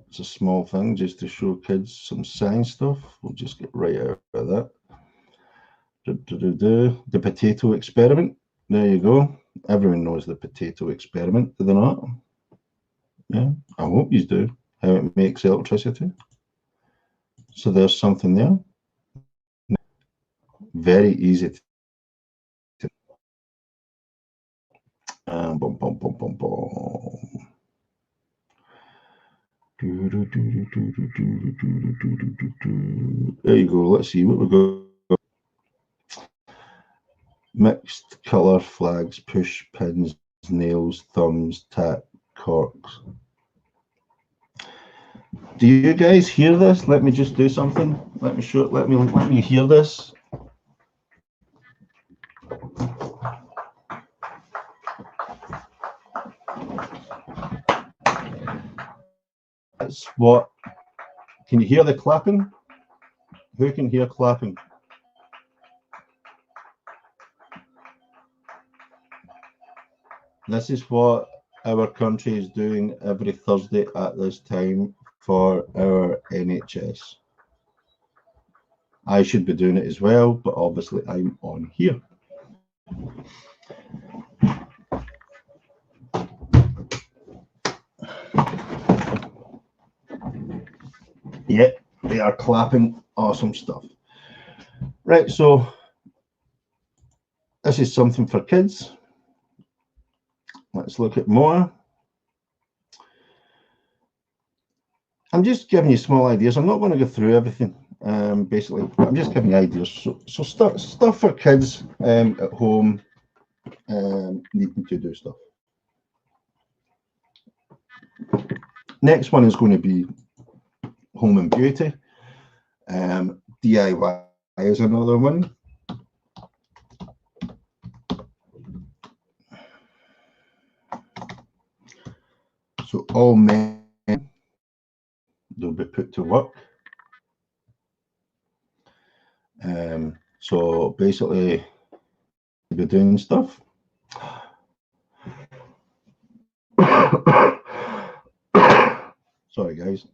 it's a small thing just to show kids some science stuff. We'll just get right out of that. The potato experiment. There you go. Everyone knows the potato experiment, do they not? Yeah, I hope you do. How it makes electricity. So there's something there. Very easy to bum, bum, bum, bum, bum. There you go. Let's see what we got. Mixed color flags, push pins, nails, thumbs, tack, corks. Do you guys hear this? Let me just do something. Let me show it. Let me hear this. That's what. Can you hear the clapping? Who can hear clapping? This is what our country is doing every Thursday at this time for our NHS. I should be doing it as well, but obviously I'm on here. Yep, they are clapping. Awesome stuff. Right, so this is something for kids. Let's look at more. I'm just giving you small ideas. I'm not going to go through everything. Basically, I'm just giving you ideas. So stuff for kids at home needing to do stuff. Next one is going to be home and beauty. DIY is another one. So all men, they'll be put to work. So basically, they'll be doing stuff. Sorry, guys.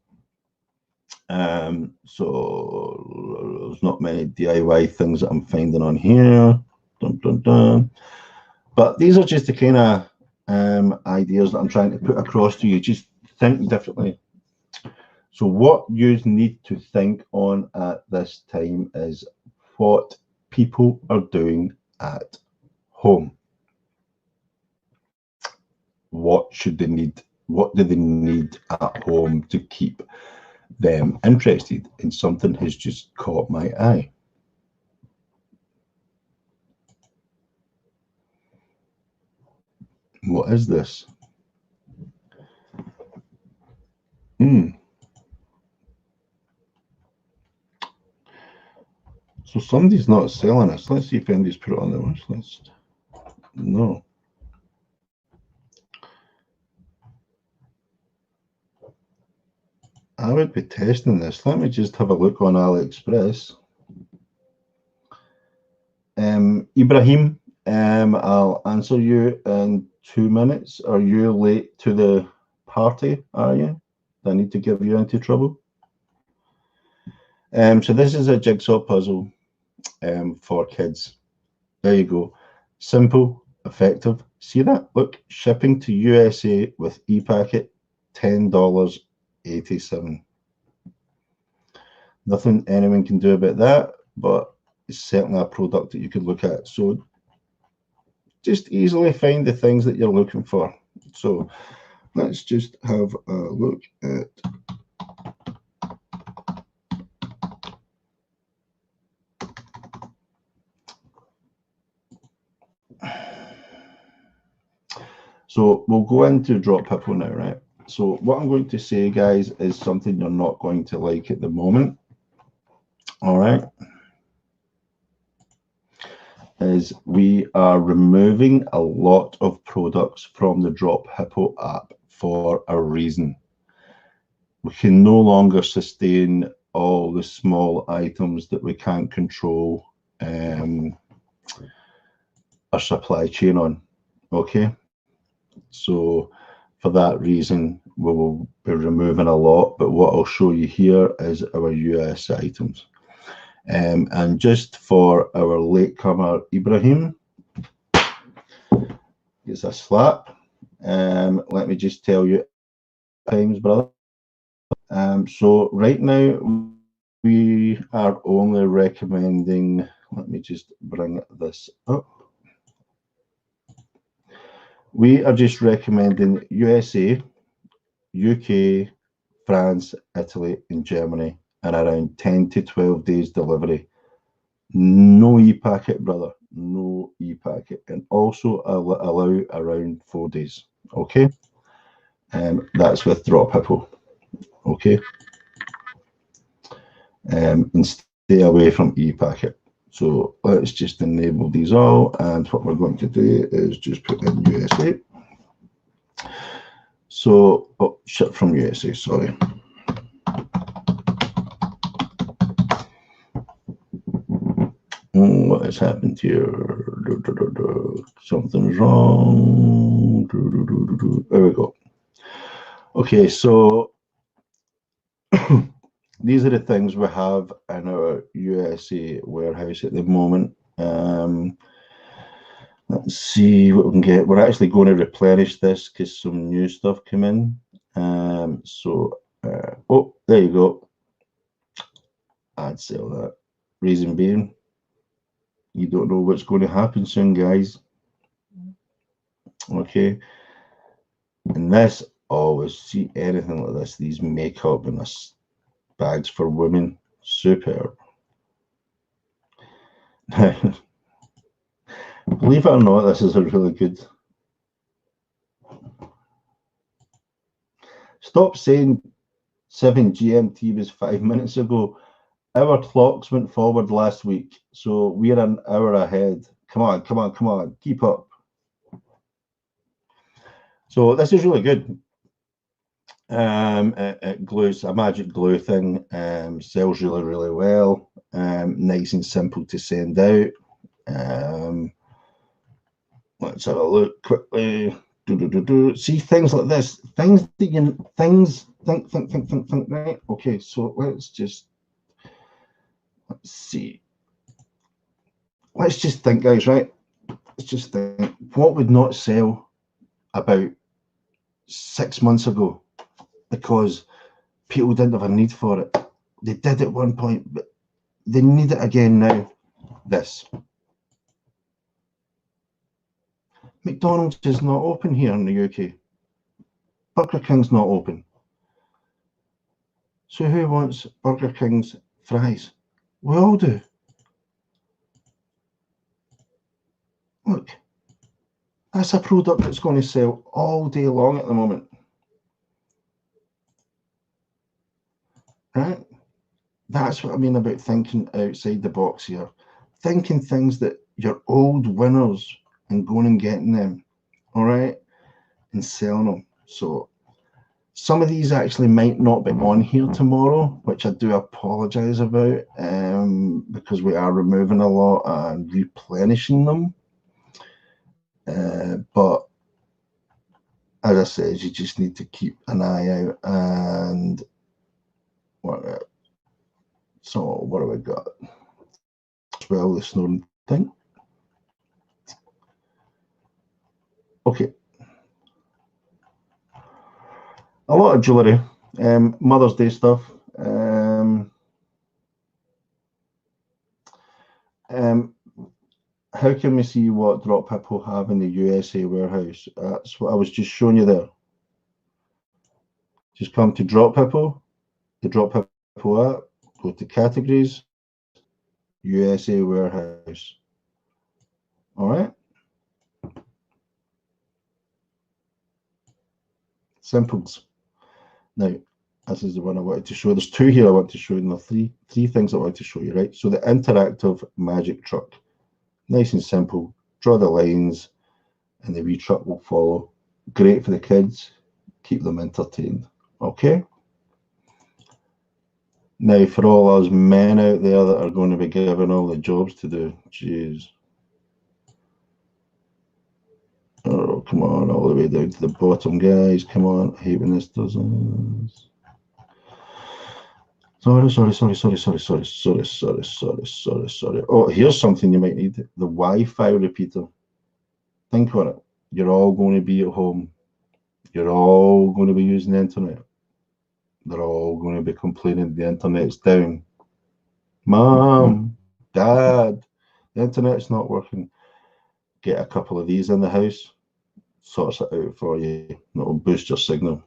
So there's not many DIY things that I'm finding on here. Dun, dun, dun. But these are just the kind of ideas that I'm trying to put across to you. Just think differently. So what you need to think on at this time is what people are doing at home. What should they need? What do they need at home to keep them interested in something has just caught my eye? What is this? So somebody's not selling this. Let's see if anybody's put it on the wish list. No. I would be testing this. Let me just have a look on AliExpress. Ibrahim, I'll answer you in 2 minutes. Are you late to the party, are you? Do I need to give you into trouble? So this is a jigsaw puzzle for kids. There you go. Simple, effective. See that? Look, shipping to USA with e-packet, $10.87. Nothing anyone can do about that, but it's certainly a product that you could look at. So just easily find the things that you're looking for. So let's just have a look at so we'll go into Dropshipping now, right? So what I'm going to say, guys, is something you're not going to like at the moment. All right. is we are removing a lot of products from the Drop Hippo app for a reason. We can no longer sustain all the small items that we can't control our supply chain on. Okay, so for that reason, we will be removing a lot, but what I'll show you here is our US items. And just for our latecomer Ibrahim, it's a slap. Let me just tell you things, brother. So right now we are only recommending, let me just bring this up. We are just recommending USA, UK, France, Italy, and Germany, and around 10 to 12 days delivery. No e-packet, brother. No e-packet, and also allow around 4 days. Okay, that's with Drop Hippo. Okay, and stay away from e-packet. So let's just enable these all, and what we're going to do is just put in USA. So, oh, ship from USA, sorry. What has happened here? Something's wrong. There we go. Okay, so these are the things we have in our USA warehouse at the moment. Let's see what we can get. We're actually going to replenish this because some new stuff came in. Oh, there you go. I'd sell that. Reason being, you don't know what's going to happen soon, guys. Okay. And this, always see anything like this, these makeup and this bags for women, superb. Believe it or not, this is a really good. Stop saying 7 GMT was 5 minutes ago. Our clocks went forward last week, so we're an hour ahead. Come on, come on, come on, keep up. So this is really good. It glues, a magic glue thing, sells really, really well. Nice and simple to send out. Let's have a look quickly. See things like this, things that you think, right? Okay, so let's see. Let's just think, guys, right? Let's just think. What would not sell about 6 months ago because people didn't have a need for it? They did at one point, but they need it again now. This. McDonald's is not open here in the UK. Burger King's not open. So who wants Burger King's fries? We all do. Look, that's a product that's going to sell all day long at the moment. Right? That's what I mean about thinking outside the box here. Thinking things that your old winners and going and getting them, all right, and selling them. So some of these actually might not be on here tomorrow, which I do apologize about, because we are removing a lot and replenishing them. But as I said, you just need to keep an eye out. And so what have we got? Well, the Snowden thing. Okay. A lot of jewellery, Mother's Day stuff. How can we see what Drop Hippo have in the USA warehouse? That's what I was just showing you there. Just come to Drop Hippo, the Drop Hippo app, go to categories, USA warehouse. All right. Simples. Now, this is the one I wanted to show. There's two here I want to show you, and three things I want to show you, right? So the interactive magic truck. Nice and simple. Draw the lines and the wee truck will follow. Great for the kids. Keep them entertained. Okay? Now, for all us men out there that are going to be given all the jobs to do, jeez. Oh, come on, all the way down to the bottom, guys. Come on. I hate when this does this. Sorry. Oh, here's something you might need. The Wi-Fi repeater. Think on it. You're all going to be at home. You're all going to be using the internet. They're all going to be complaining the internet's down. Mom, Dad, the internet's not working. Get a couple of these in the house. Sorts it out for you. It'll boost your signal.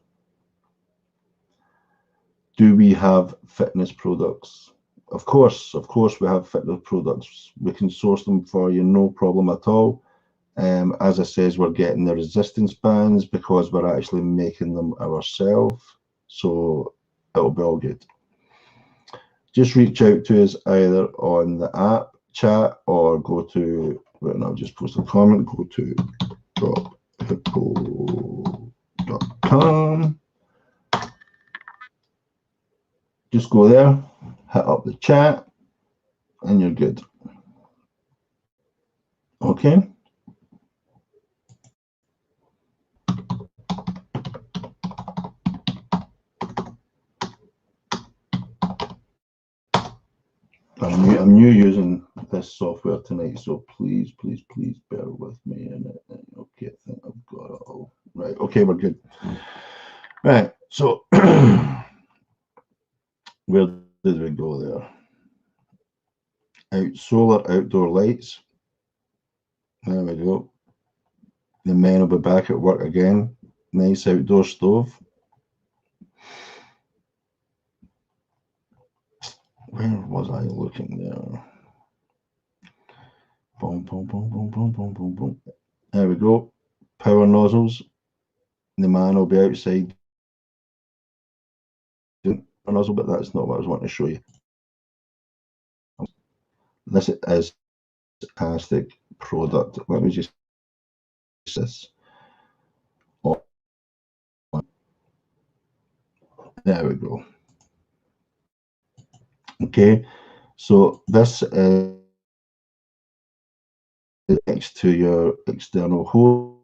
Do we have fitness products? Of course we have fitness products. We can source them for you, no problem at all. As I says, we're getting the resistance bands because we're actually making them ourselves. So it'll be all good. Just reach out to us either on the app chat or go to, well, I'll just post a comment, go to dropshippo.com. Just go there, hit up the chat, and you're good. Okay. I'm new using this software tonight, so please bear with me. Okay, I think I've got it all right. Okay, we're good. Right, so where did we go there? Solar outdoor lights. There we go. The men will be back at work again. Nice outdoor stove. Where was I looking there? Boom. There we go. Power nozzles. The man will be outside doing a nozzle, but that's not what I was wanting to show you. This is a fantastic product. Let me just this. There we go. Okay, so this is next to your external hose.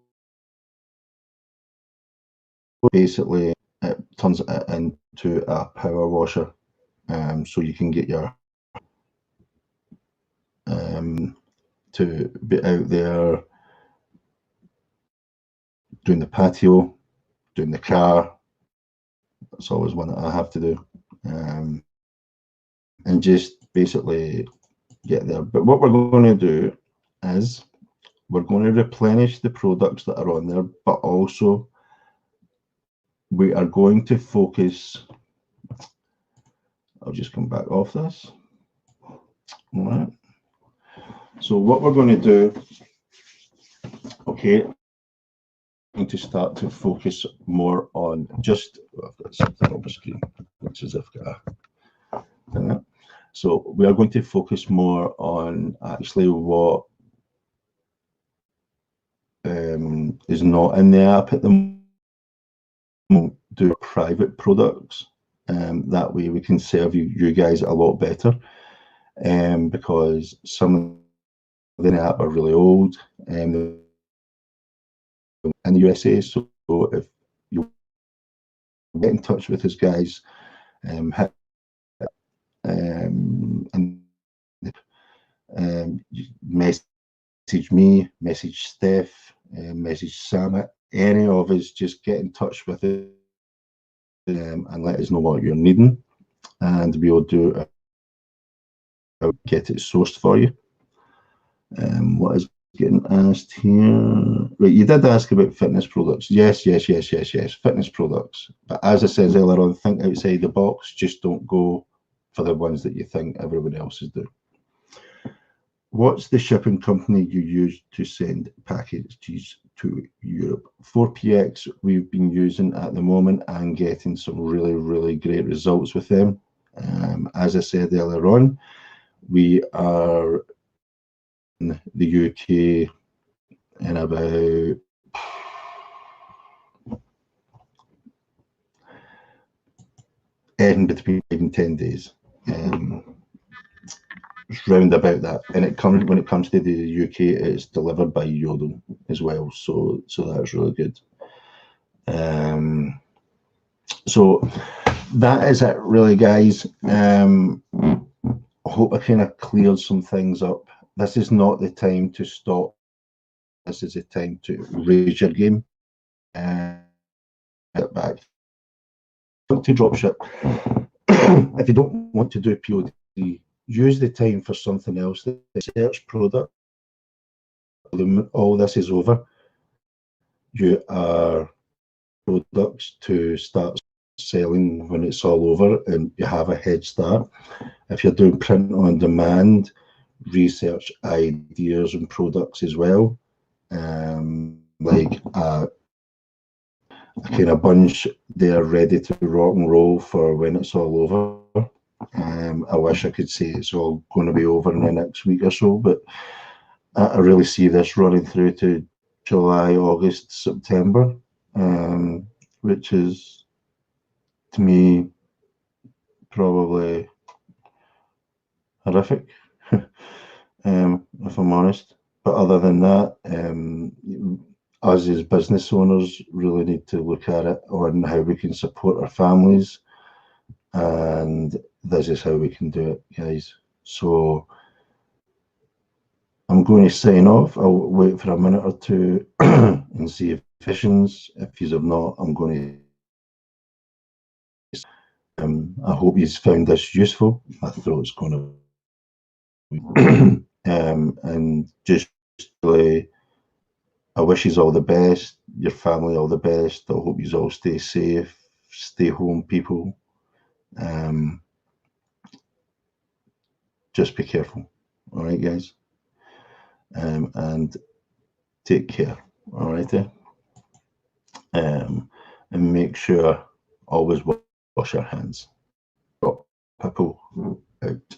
Basically, it turns it into a power washer, so you can get your to be out there doing the patio, doing the car. That's always one that I have to do, and just basically get there. But what we're going to do is we're going to replenish the products that are on there, but also we are going to focus. I'll just come back off this. All right. So what we're going to do, okay, I'm going to start to focus more on just, I've got something on the screen, which is I've got a, so we are going to focus more on actually what is not in the app at the moment. Do private products, that way we can serve you guys a lot better, because some of the app are really old in the USA. So if you get in touch with us guys, message me, message Steph, message Sam, any of us, just get in touch with us and let us know what you're needing, and we'll do get it sourced for you. What is getting asked here? Right, you did ask about fitness products. Yes, fitness products. But as I said earlier on, think outside the box. Just don't go for the ones that you think everybody else is doing. What's the shipping company you use to send packages to Europe? 4PX we've been using at the moment and getting some really great results with them. As I said earlier on, we are the UK in about between 5 and 10 days. It's round about that, and when it comes to the UK, it's delivered by Yodel as well, so that's really good. So that is it really, guys. I hope I kind of cleared some things up. This is not the time to stop. This is the time to raise your game and get back to dropship. If you don't want to do POD, use the time for something else. Search product. All this is over. You are products to start selling when it's all over, and you have a head start. If you're doing print on demand, research ideas and products as well. Like a kind of bunch, they're ready to rock and roll for when it's all over. I wish I could say it's all going to be over in the next week or so, but I really see this running through to July, August, September, which is, to me, probably horrific, if I'm honest. But other than that, us as business owners really need to look at it on how we can support our families, and this is how we can do it, guys. So I'm going to sign off. I'll wait for a minute or two and see if questions. If you have not, I'm going to. I hope you found this useful. My throat's going to. And just really, I wish you all the best. Your family all the best. I hope you all stay safe. Stay home, people. Just be careful. All right, guys. And take care. All right, and make sure always wash your hands. People out.